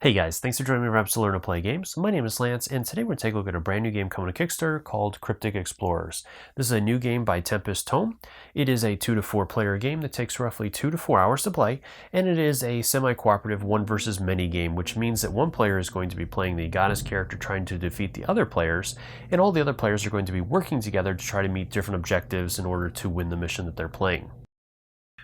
Hey guys, thanks for joining me for Apps to Learn to Play Games. My name is Lance, and today we're going to take a look at a brand new game coming to Kickstarter called Cryptic Explorers. This is a new game by Tempest Tome. It is a 2 to 4 player game that takes roughly 2 to 4 hours to play, and it is a semi-cooperative one versus many game, which means that one player is going to be playing the goddess character trying to defeat the other players, and all the other players are going to be working together to try to meet different objectives in order to win the mission that they're playing.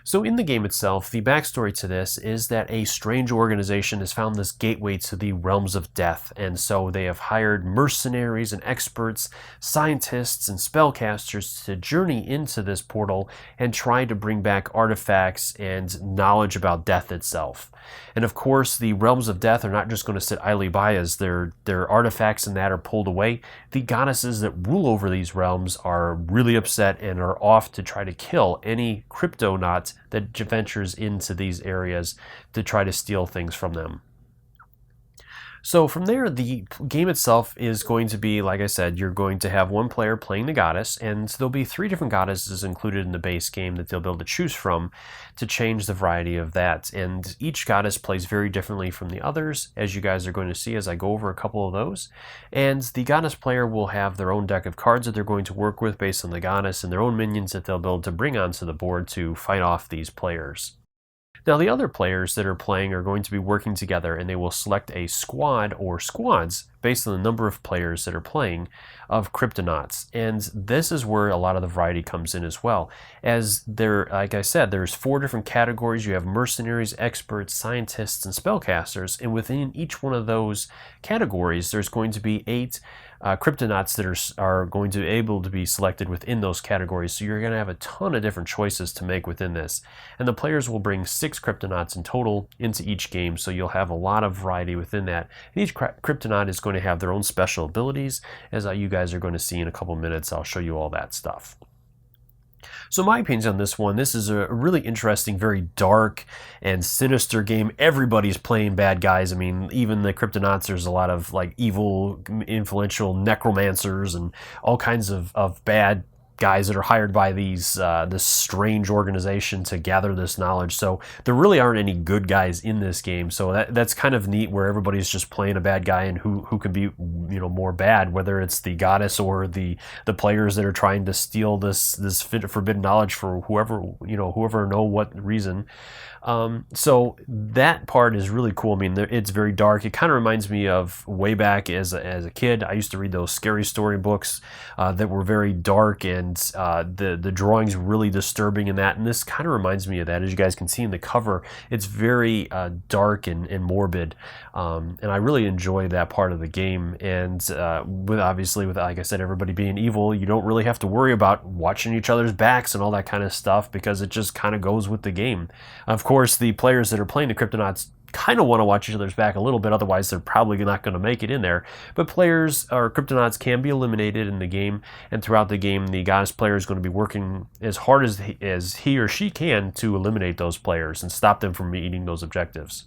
So in the game itself, the backstory to this is that a strange organization has found this gateway to the realms of death, and so they have hired mercenaries and experts, scientists and spellcasters to journey into this portal and try to bring back artifacts and knowledge about death itself. And of course, the realms of death are not just going to sit idly by as their artifacts and that are pulled away. The goddesses that rule over these realms are really upset and are off to try to kill any Kryptonauts that ventures into these areas to try to steal things from them. So from there, the game itself is going to be, like I said, you're going to have one player playing the goddess, and there'll be 3 different goddesses included in the base game that they'll be able to choose from to change the variety of that. And each goddess plays very differently from the others, as you guys are going to see as I go over a couple of those. And the goddess player will have their own deck of cards that they're going to work with based on the goddess and their own minions that they'll be able to bring onto the board to fight off these players. Now, the other players that are playing are going to be working together, and they will select a squad or squads based on the number of players that are playing of Kryptonauts. And this is where a lot of the variety comes in as well. As there, like I said, there's 4 different categories. You have mercenaries, experts, scientists, and spellcasters. And within each one of those categories, there's going to be 8 Kryptonauts that are going to be able to be selected within those categories. So you're going to have a ton of different choices to make within this. And the players will bring 6 Kryptonauts in total into each game, so you'll have a lot of variety within that. And each Kryptonaut is going to have their own special abilities, as you guys are going to see in a couple minutes. I'll show you all that stuff. So my opinions on this one, this is a really interesting, very dark and sinister game. Everybody's playing bad guys. I mean, even the Kryptonauts, there's a lot of like evil, influential necromancers and all kinds of bad guys that are hired by this strange organization to gather this knowledge. So there really aren't any good guys in this game. So that's kind of neat, where everybody's just playing a bad guy and who can be more bad, whether it's the goddess or the players that are trying to steal this forbidden knowledge for whoever know what reason. So that part is really cool. I mean, it's very dark. It kind of reminds me of way back as a kid. I used to read those scary story books that were very dark, and the drawings really disturbing in that. And this kind of reminds me of that. As you guys can see in the cover, it's very dark and morbid. And I really enjoy that part of the game. And obviously, like I said, everybody being evil, you don't really have to worry about watching each other's backs and all that kind of stuff, because it just kind of goes with the game. Of course, the players that are playing the Kryptonauts kind of want to watch each other's back a little bit, otherwise they're probably not going to make it in there. But players or Kryptonauts can be eliminated in the game, and throughout the game, the goddess player is going to be working as hard as he or she can to eliminate those players and stop them from meeting those objectives.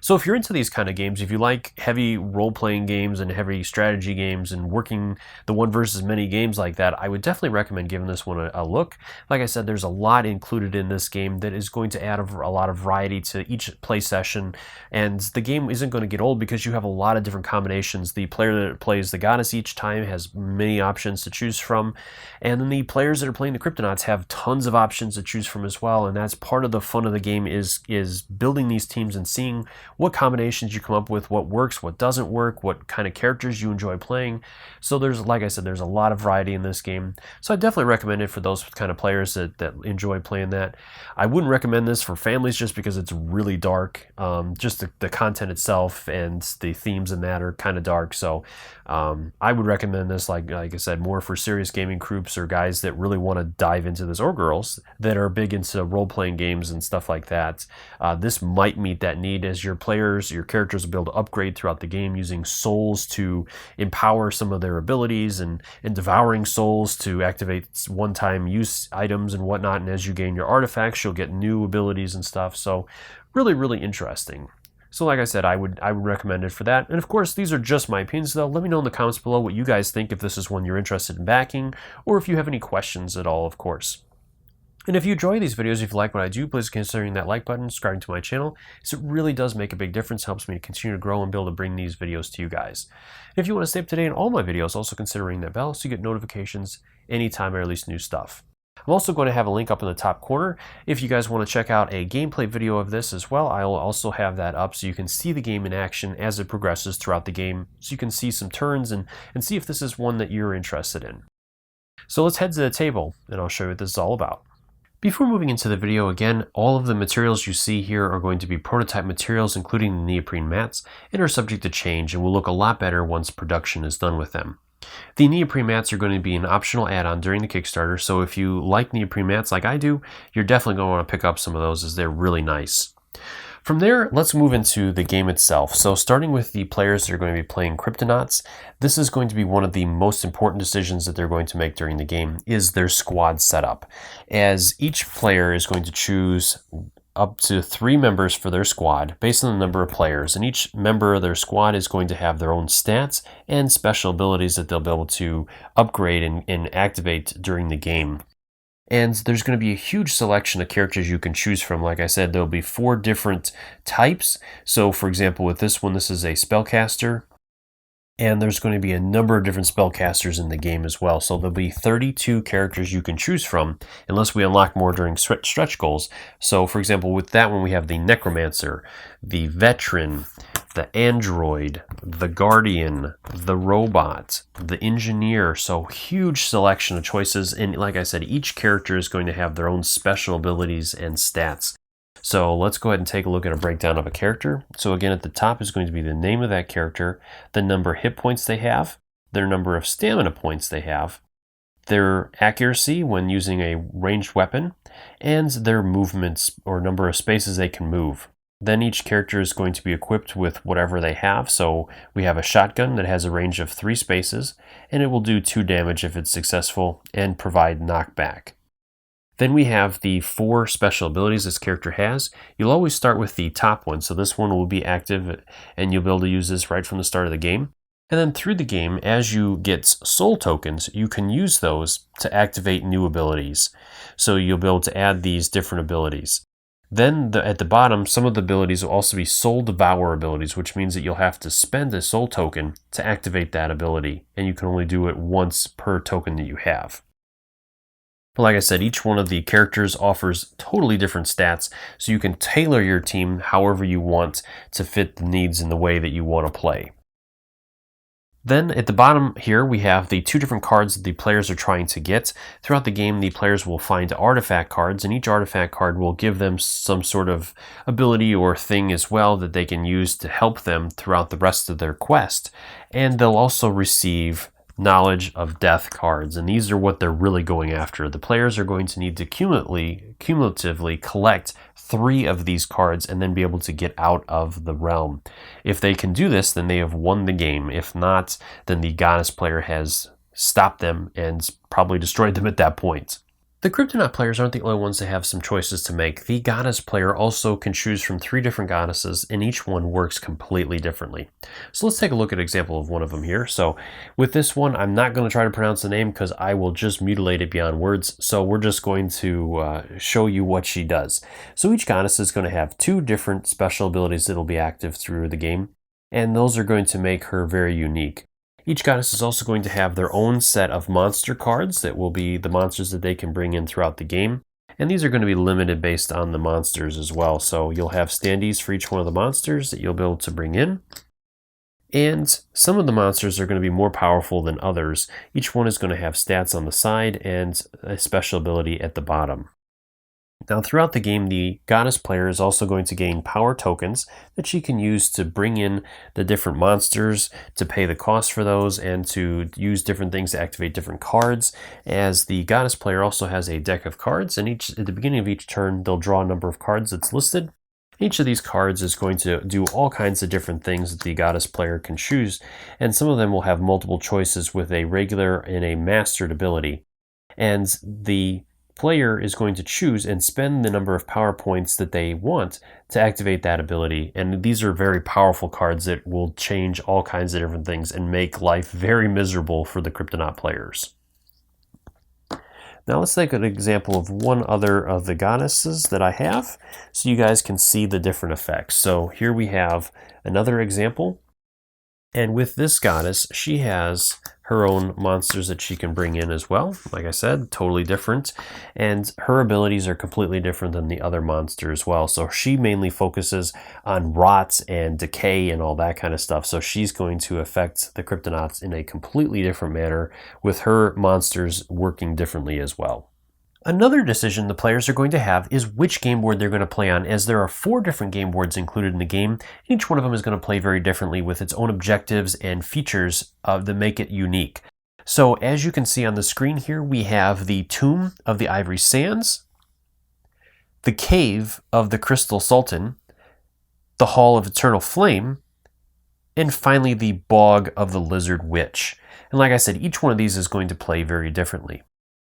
So if you're into these kind of games, if you like heavy role-playing games and heavy strategy games and working the one versus many games like that, I would definitely recommend giving this one a look. Like I said, there's a lot included in this game that is going to add a lot of variety to each play session, and the game isn't going to get old because you have a lot of different combinations. The player that plays the goddess each time has many options to choose from, and then the players that are playing the Kryptonauts have tons of options to choose from as well, and that's part of the fun of the game is building these teams and seeing what combinations you come up with, what works, what doesn't work, what kind of characters you enjoy playing. So like I said, there's a lot of variety in this game. So I definitely recommend it for those kind of players that enjoy playing that. I wouldn't recommend this for families just because it's really dark. Just the content itself and the themes in that are kind of dark. So I would recommend this, like I said, more for serious gaming groups or guys that really want to dive into this, or girls that are big into role-playing games and stuff like that. This might meet that need, as your characters will be able to upgrade throughout the game using souls to empower some of their abilities, and devouring souls to activate one-time use items and whatnot. And as you gain your artifacts, you'll get new abilities and stuff. So really, really interesting. So like I said, I would recommend it for that. And of course, these are just my opinions, though. Let me know in the comments below what you guys think, if this is one you're interested in backing, or if you have any questions at all, of course. And if you enjoy these videos, if you like what I do, please consider hitting that like button, subscribing to my channel, because it really does make a big difference, helps me to continue to grow and be able to bring these videos to you guys. And if you want to stay up to date on all my videos, also consider ringing that bell so you get notifications anytime I release new stuff. I'm also going to have a link up in the top corner. If you guys want to check out a gameplay video of this as well, I will also have that up so you can see the game in action as it progresses throughout the game, so you can see some turns and see if this is one that you're interested in. So let's head to the table and I'll show you what this is all about. Before moving into the video, again, all of the materials you see here are going to be prototype materials, including the neoprene mats, and are subject to change and will look a lot better once production is done with them. The neoprene mats are going to be an optional add-on during the Kickstarter, so if you like neoprene mats like I do, you're definitely going to want to pick up some of those as they're really nice. From there, let's move into the game itself. So starting with the players that are going to be playing Kryptonauts, this is going to be one of the most important decisions that they're going to make during the game, is their squad setup. As each player is going to choose up to 3 members for their squad based on the number of players, and each member of their squad is going to have their own stats and special abilities that they'll be able to upgrade and activate during the game. And there's going to be a huge selection of characters you can choose from. Like I said, there'll be 4 different types. So for example, with this one, this is a spellcaster. And there's going to be a number of different spellcasters in the game as well. So there'll be 32 characters you can choose from, unless we unlock more during stretch goals. So for example, with that one, we have the Necromancer, the Veteran, the Android, the Guardian, the Robot, the Engineer. So huge selection of choices. And like I said, each character is going to have their own special abilities and stats. So let's go ahead and take a look at a breakdown of a character. So again, at the top is going to be the name of that character, the number of hit points they have, their number of stamina points they have, their accuracy when using a ranged weapon, and their movements or number of spaces they can move. Then each character is going to be equipped with whatever they have. So we have a shotgun that has a range of 3 spaces, and it will do 2 damage if it's successful and provide knockback. Then we have the 4 special abilities this character has. You'll always start with the top one, so this one will be active and you'll be able to use this right from the start of the game. And then through the game, as you get soul tokens, you can use those to activate new abilities. So you'll be able to add these different abilities. Then at the bottom, some of the abilities will also be soul devour abilities, which means that you'll have to spend a soul token to activate that ability, and you can only do it once per token that you have. But like I said, each one of the characters offers totally different stats, so you can tailor your team however you want to fit the needs in the way that you want to play. Then at the bottom here, we have the 2 different cards that the players are trying to get. Throughout the game, the players will find artifact cards, and each artifact card will give them some sort of ability or thing as well that they can use to help them throughout the rest of their quest. And they'll also receive knowledge of death cards, and these are what they're really going after. The players are going to need to cumulatively collect 3 of these cards and then be able to get out of the realm. If they can do this, then they have won the game. If not, then the goddess player has stopped them and probably destroyed them at that point. The Kryptonaut players aren't the only ones that have some choices to make. The goddess player also can choose from 3 different goddesses, and each one works completely differently. So let's take a look at an example of one of them here. So with this one, I'm not going to try to pronounce the name because I will just mutilate it beyond words. So we're just going to show you what she does. So each goddess is going to have 2 different special abilities that will be active through the game, and those are going to make her very unique. Each goddess is also going to have their own set of monster cards that will be the monsters that they can bring in throughout the game. And these are going to be limited based on the monsters as well. So you'll have standees for each one of the monsters that you'll be able to bring in. And some of the monsters are going to be more powerful than others. Each one is going to have stats on the side and a special ability at the bottom. Now throughout the game, the goddess player is also going to gain power tokens that she can use to bring in the different monsters, to pay the cost for those, and to use different things to activate different cards. As the goddess player also has a deck of cards, and at the beginning of each turn, they'll draw a number of cards that's listed. Each of these cards is going to do all kinds of different things that the goddess player can choose, and some of them will have multiple choices with a regular and a mastered ability. And the player is going to choose and spend the number of power points that they want to activate that ability. And these are very powerful cards that will change all kinds of different things and make life very miserable for the Kryptonaut players. Now let's take an example of one other of the goddesses that I have so you guys can see the different effects. So here we have another example. And with this goddess, she has her own monsters that she can bring in as well. Like I said, totally different. And her abilities are completely different than the other monster as well. So she mainly focuses on rot and decay and all that kind of stuff. So she's going to affect the Kryptonauts in a completely different manner, with her monsters working differently as well. Another decision the players are going to have is which game board they're going to play on, as there are 4 different game boards included in the game. Each one of them is going to play very differently with its own objectives and features that make it unique. So as you can see on the screen here, we have the Tomb of the Ivory Sands, the Cave of the Crystal Sultan, the Hall of Eternal Flame, and finally the Bog of the Lizard Witch. And like I said, each one of these is going to play very differently.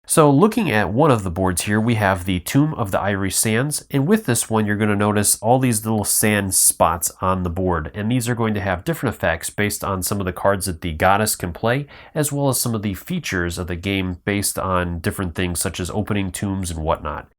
So looking at one of the boards here, we have the Tomb of the Ivory Sands, and with this one you're going to notice all these little sand spots on the board, and these are going to have different effects based on some of the cards that the goddess can play, as well as some of the features of the game based on different things such as opening tombs and whatnot.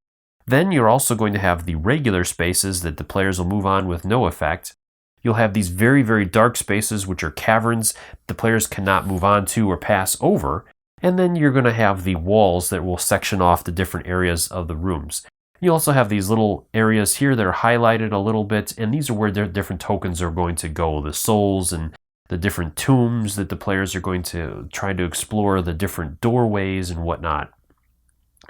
Then you're also going to have the regular spaces that the players will move on with no effect. You'll have these very, very dark spaces, which are caverns the players cannot move on to or pass over. And then you're going to have the walls that will section off the different areas of the rooms. You also have these little areas here that are highlighted a little bit, and these are where the different tokens are going to go, the souls and the different tombs that the players are going to try to explore, the different doorways and whatnot.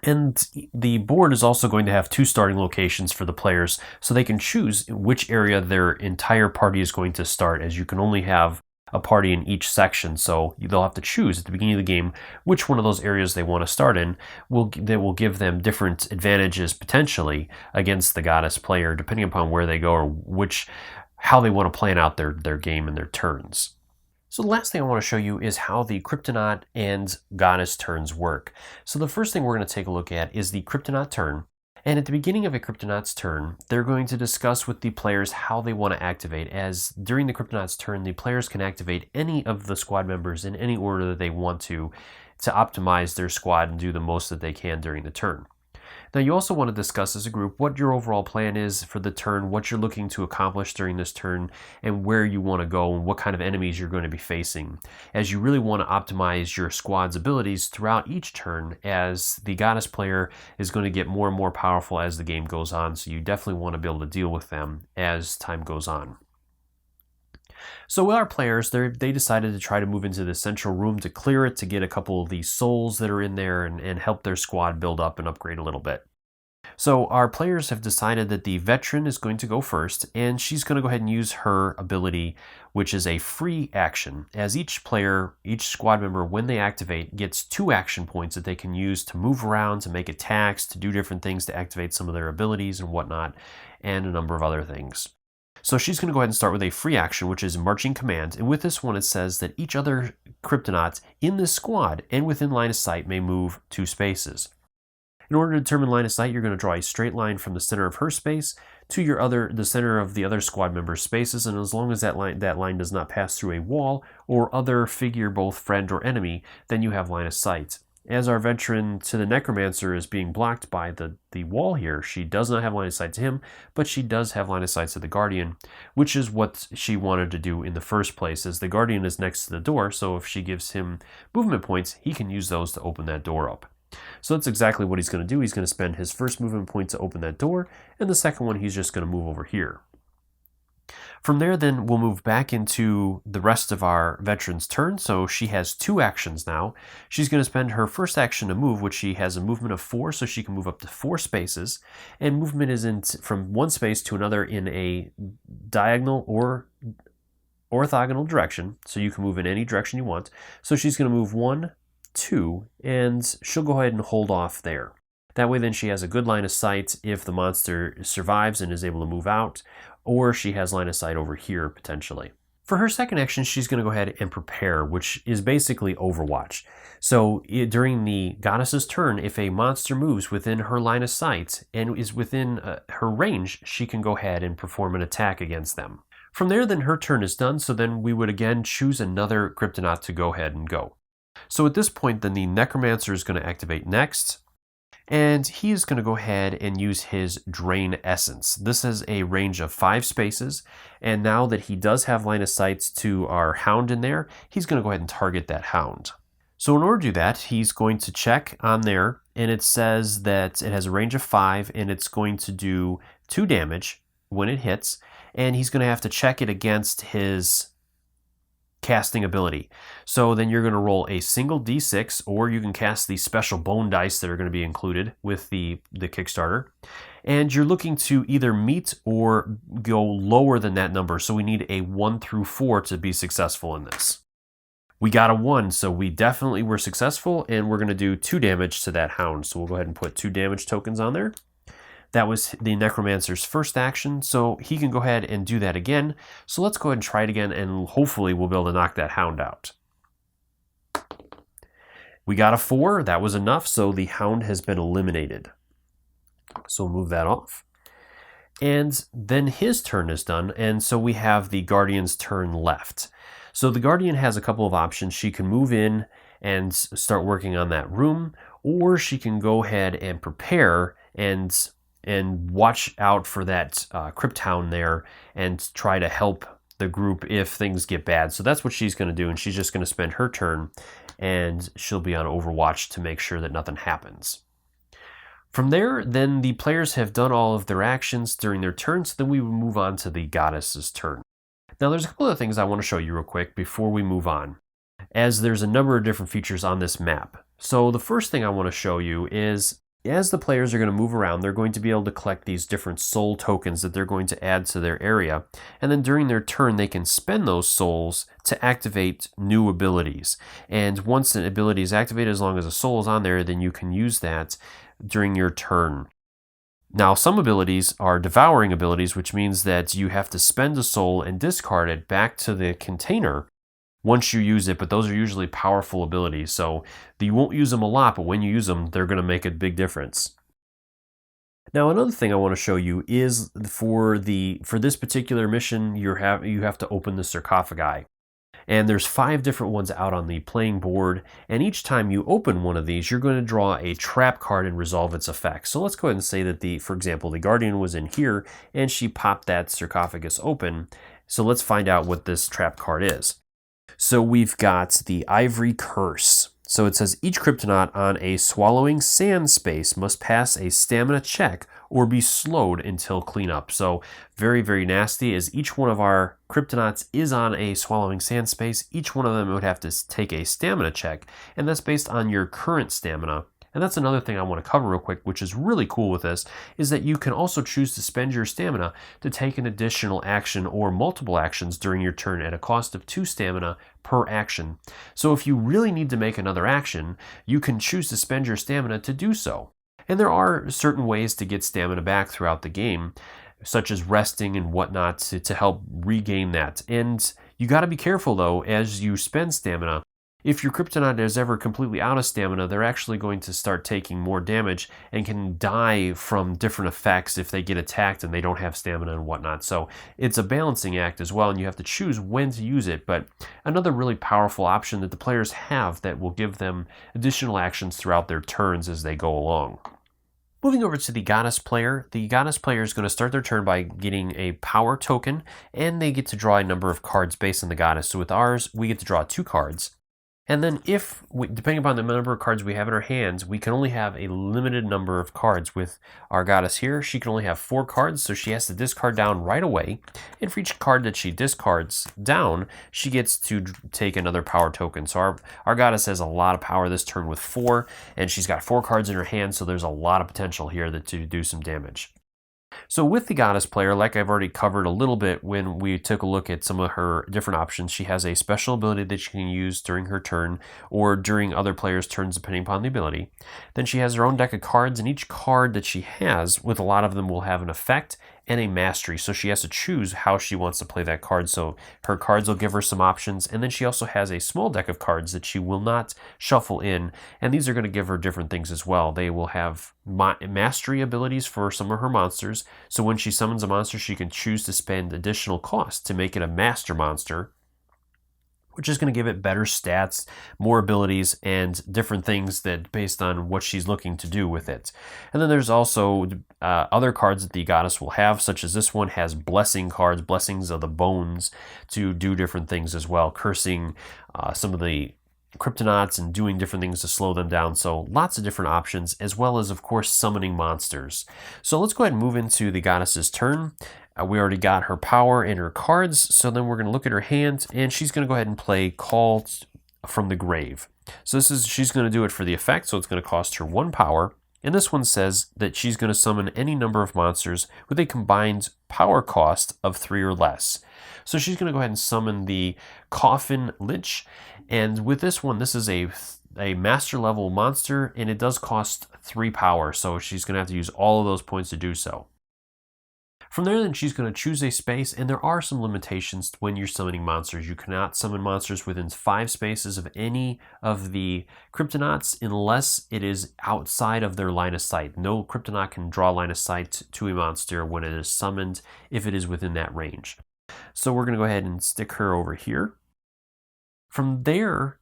And the board is also going to have 2 starting locations for the players, so they can choose which area their entire party is going to start, as you can only have a party in each section, so they'll have to choose at the beginning of the game which one of those areas they want to start in. That will give them different advantages potentially against the goddess player, depending upon where they go or how they want to plan out their game and their turns. So the last thing I want to show you is how the Kryptonaut and goddess turns work. So the first thing we're going to take a look at is the Kryptonite turn. And at the beginning of a Kryptonaut's turn, they're going to discuss with the players how they want to activate, as during the Kryptonaut's turn, the players can activate any of the squad members in any order that they want to optimize their squad and do the most that they can during the turn. Now you also want to discuss as a group what your overall plan is for the turn, what you're looking to accomplish during this turn, and where you want to go and what kind of enemies you're going to be facing, as you really want to optimize your squad's abilities throughout each turn, as the goddess player is going to get more and more powerful as the game goes on, so you definitely want to be able to deal with them as time goes on. So with our players, they decided to try to move into the central room to clear it, to get a couple of these souls that are in there and help their squad build up and upgrade a little bit. So our players have decided that the veteran is going to go first, and she's going to go ahead and use her ability, which is a free action, as each player, each squad member, when they activate, gets 2 action points that they can use to move around, to make attacks, to do different things, to activate some of their abilities and whatnot, and a number of other things. So she's going to go ahead and start with a free action, which is Marching Command. And with this one, it says that each other Kryptonaut in this squad and within line of sight may move 2 spaces. In order to determine line of sight, you're going to draw a straight line from the center of her space to the center of the other squad member's spaces. And as long as that line does not pass through a wall or other figure, both friend or enemy, then you have line of sight. As our veteran to the Necromancer is being blocked by the wall here, she does not have line of sight to him, but she does have line of sight to the Guardian, which is what she wanted to do in the first place, as the Guardian is next to the door, so if she gives him movement points, he can use those to open that door up. So that's exactly what he's going to do. He's going to spend his first movement point to open that door, and the second one he's just going to move over here. From there, then, we'll move back into the rest of our veteran's turn. So she has 2 actions now. She's going to spend her first action to move, which she has a movement of 4, so she can move up to 4 spaces. And movement is from one space to another in a diagonal or orthogonal direction, so you can move in any direction you want. So she's going to move 1, 2, and she'll go ahead and hold off there. That way then she has a good line of sight if the monster survives and is able to move out, or she has line of sight over here potentially. For her second action, she's going to go ahead and prepare, which is basically Overwatch. So during the goddess's turn, if a monster moves within her line of sight and is within her range, she can go ahead and perform an attack against them. From there, then her turn is done, so then we would again choose another Kryptonaut to go ahead and go. So at this point, then the Necromancer is going to activate next. And he is going to go ahead and use his Drain Essence. This is a range of 5 spaces, and now that he does have line of sight to our Hound in there, he's going to go ahead and target that Hound. So in order to do that, he's going to check on there, and it says that it has a range of 5, and it's going to do 2 damage when it hits, and he's going to have to check it against his casting ability. So then you're going to roll a single d6, or you can cast the special bone dice that are going to be included with the Kickstarter. And you're looking to either meet or go lower than that number. So we need a 1 through 4 to be successful in this. We got a 1, so we definitely were successful, and we're going to do 2 damage to that Hound. So we'll go ahead and put 2 damage tokens on there. That was the Necromancer's first action, so he can go ahead and do that again. So let's go ahead and try it again, and hopefully we'll be able to knock that Hound out. We got a 4, that was enough, so the Hound has been eliminated. So we'll move that off. And then his turn is done, and so we have the Guardian's turn left. So the Guardian has a couple of options. She can move in and start working on that room, or she can go ahead and prepare and watch out for that Crypthound there and try to help the group if things get bad. So that's what she's going to do, and she's just going to spend her turn, and she'll be on Overwatch to make sure that nothing happens. From there, then the players have done all of their actions during their turns, so then we will move on to the Goddess's turn. Now there's a couple of things I want to show you real quick before we move on, as there's a number of different features on this map. So the first thing I want to show you is, as the players are going to move around, they're going to be able to collect these different soul tokens that they're going to add to their area. And then during their turn, they can spend those souls to activate new abilities. And once an ability is activated, as long as a soul is on there, then you can use that during your turn. Now, some abilities are devouring abilities, which means that you have to spend a soul and discard it back to the container once you use it, but those are usually powerful abilities, so you won't use them a lot, but when you use them, they're going to make a big difference. Now, another thing I want to show you is for this particular mission, you have to open the sarcophagi. And there's 5 different ones out on the playing board, and each time you open one of these, you're going to draw a trap card and resolve its effects. So let's go ahead and say that for example, the Guardian was in here, and she popped that sarcophagus open. So let's find out what this trap card is. So we've got the Ivory Curse. So it says each Kryptonaut on a swallowing sand space must pass a stamina check or be slowed until cleanup. So very, very nasty, as each one of our Kryptonauts is on a swallowing sand space. Each one of them would have to take a stamina check, and that's based on your current stamina. And that's another thing I want to cover real quick, which is really cool with this, is that you can also choose to spend your stamina to take an additional action or multiple actions during your turn at a cost of 2 stamina per action. So if you really need to make another action, you can choose to spend your stamina to do so. And there are certain ways to get stamina back throughout the game, such as resting and whatnot to help regain that. And you got to be careful though, as you spend stamina. If your Kryptonite is ever completely out of stamina, they're actually going to start taking more damage and can die from different effects if they get attacked and they don't have stamina and whatnot. So it's a balancing act as well, and you have to choose when to use it. But another really powerful option that the players have that will give them additional actions throughout their turns as they go along. Moving over to the Goddess player is going to start their turn by getting a power token, and they get to draw a number of cards based on the Goddess. So with ours, we get to draw 2 cards. And then depending upon the number of cards we have in our hands, we can only have a limited number of cards. With our Goddess here, she can only have 4 cards, so she has to discard down right away. And for each card that she discards down, she gets to take another power token. So our Goddess has a lot of power this turn with 4, and she's got 4 cards in her hand, so there's a lot of potential here to do some damage. So with the Goddess player, like I've already covered a little bit when we took a look at some of her different options, she has a special ability that she can use during her turn or during other players' turns depending upon the ability. Then she has her own deck of cards, and each card that she has, with a lot of them, will have an effect and a mastery. So she has to choose how she wants to play that card. So her cards will give her some options, and then she also has a small deck of cards that she will not shuffle in, and these are going to give her different things as well. They will have mastery abilities for some of her monsters. So when she summons a monster, she can choose to spend additional cost to make it a master monster. which is going to give it better stats, more abilities, and different things that based on what she's looking to do with it. And then there's also other cards that the goddess will have, such as this one has blessing cards, blessings of the bones, to do different things as well, cursing some of the Kryptonauts and doing different things to slow them down. So lots of different options, as well as, of course, summoning monsters. So let's go ahead and move into the goddess's turn. We already got her power and her cards, so then we're going to look at her hand, and she's going to go ahead and play Call from the Grave. So she's going to do it for the effect, so it's going to cost her 1 power. And this one says that she's going to summon any number of monsters with a combined power cost of 3 or less. So she's going to go ahead and summon the Coffin Lich. And with this one, this is a master level monster, and it does cost 3 power. So she's going to have to use all of those points to do so. From there, then, she's going to choose a space, and there are some limitations when you're summoning monsters. You cannot summon monsters within 5 spaces of any of the Kryptonauts unless it is outside of their line of sight. No Kryptonaut can draw line of sight to a monster when it is summoned if it is within that range. So we're going to go ahead and stick her over here. From there,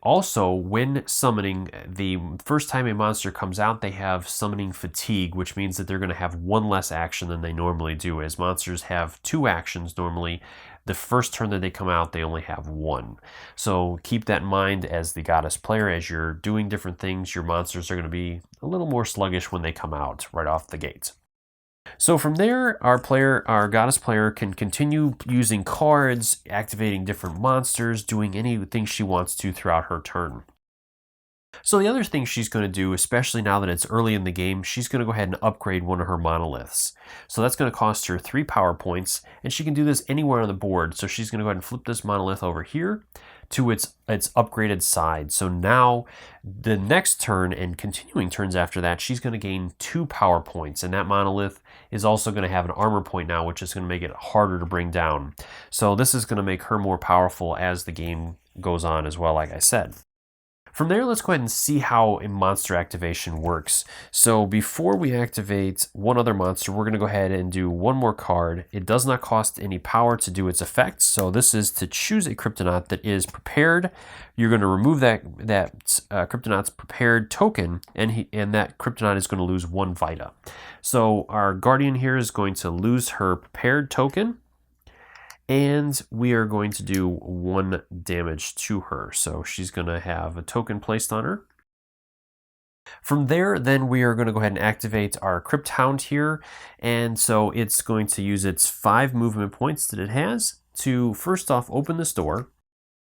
also, when summoning, the first time a monster comes out, they have summoning fatigue, which means that they're going to have 1 less action than they normally do. As monsters have 2 actions normally, the first turn that they come out, they only have 1. So keep that in mind as the goddess player. As you're doing different things, your monsters are going to be a little more sluggish when they come out right off the gate. So from there, our goddess player can continue using cards, activating different monsters, doing anything she wants to throughout her turn. So the other thing she's going to do, especially now that it's early in the game, she's going to go ahead and upgrade one of her monoliths. So that's going to cost her 3 power points, and she can do this anywhere on the board. So she's going to go ahead and flip this monolith over here to its upgraded side. So now the next turn and continuing turns after that, she's going to gain 2 power points, and that monolith is also going to have an armor point now, which is going to make it harder to bring down. So this is going to make her more powerful as the game goes on as well, like I said. From there, let's go ahead and see how a monster activation works. So before we activate one other monster, we're going to go ahead and do one more card. It does not cost any power to do its effects. So this is to choose a Kryptonaut that is prepared. You're going to remove that Kryptonaut's prepared token, and that Kryptonite is going to lose 1 Vita. So our Guardian here is going to lose her prepared token, and we are going to do 1 damage to her. So she's going to have a token placed on her. From there, then we are going to go ahead and activate our Crypt Hound here. And so it's going to use its 5 movement points that it has to first off open this door.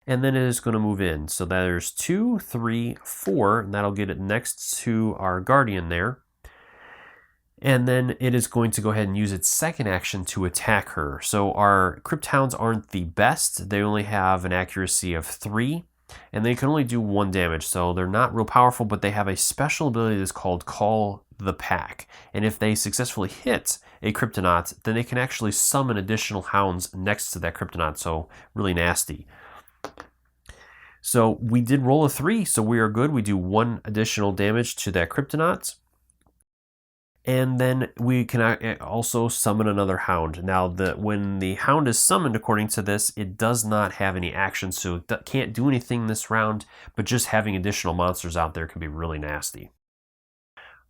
And then it is going to move in. So there's 2, 3, 4, and that'll get it next to our Guardian there. And then it is going to go ahead and use its second action to attack her. So our Crypt Hounds aren't the best. They only have an accuracy of 3, and they can only do 1 damage. So they're not real powerful, but they have a special ability that's called Call the Pack. And if they successfully hit a Kryptonaut, then they can actually summon additional hounds next to that Kryptonaut. So really nasty. So we did roll a 3, so we are good. We do 1 additional damage to that Kryptonaut. And then we can also summon another hound. Now, when the hound is summoned, according to this, it does not have any action, so it can't do anything this round, but just having additional monsters out there can be really nasty.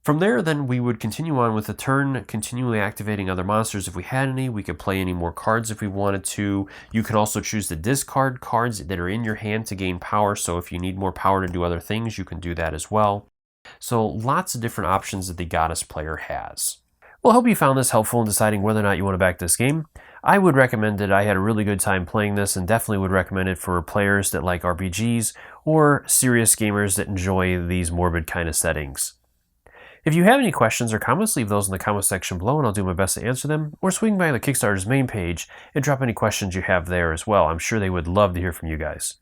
From there, then, we would continue on with the turn, continually activating other monsters if we had any. We could play any more cards if we wanted to. You can also choose to discard cards that are in your hand to gain power, so if you need more power to do other things, you can do that as well. So lots of different options that the goddess player has. Well, I hope you found this helpful in deciding whether or not you want to back this game. I would recommend it. I had a really good time playing this, and definitely would recommend it for players that like RPGs or serious gamers that enjoy these morbid kind of settings. If you have any questions or comments, leave those in the comment section below and I'll do my best to answer them, or swing by the Kickstarter's main page and drop any questions you have there as well. I'm sure they would love to hear from you guys.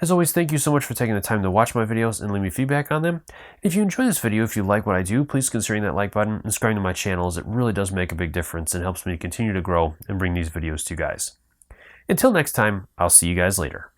As always, thank you so much for taking the time to watch my videos and leave me feedback on them. If you enjoy this video, if you like what I do, please consider hitting that like button and subscribing to my channel, as it really does make a big difference and helps me continue to grow and bring these videos to you guys. Until next time, I'll see you guys later.